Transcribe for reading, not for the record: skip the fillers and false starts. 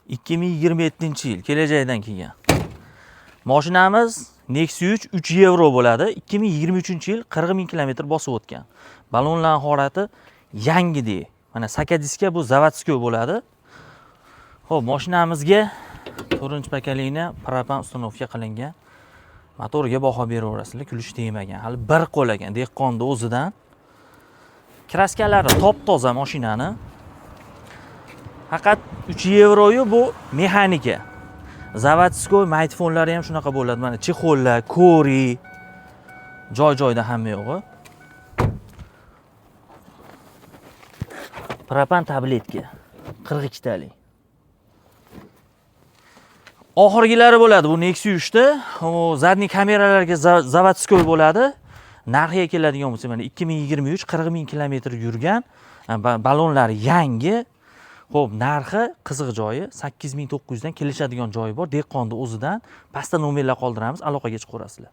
2027-yil kelajakdan kelgan. Mashinamiz Nexus 3 yevro bo'ladi. 2023-yil 40 ming kilometr bosib o'tgan. Balonlar horati yangidek. Mana sakadiska bu zavodskiy bo'ladi. Xo'p, mashinamizga 4-pakalikni propan ustanovka qilingan. Motoriga baho beraverasizlar, kulish tegmagan. Hali bir qo'l ekan, dehqonni o'zidan. Kraskalari top-toza mashinani. Faqat 3 yevroyu bu mexanika. Zavodskoy maytfonlari ham shunaqa bo'ladi. Mana chexollar, kori joy-joyda hamma yo'g'i. Propan tabletka 42 talik. Oxirgilari bo'ladi bu Nexus 'da. Zadniy kameralarga zavodskoy bo'ladi. Narxiga keladigan bo'lsa, mana 2023 40 ming kilometr yurgan, balonlari yangi. Xo'p, narxi qiziq joyi 8900 dan kelishadigan joyi bor. Dehqonni o'zidan pastda nomerlar qoldiramiz, aloqaga chiqaverasizlar.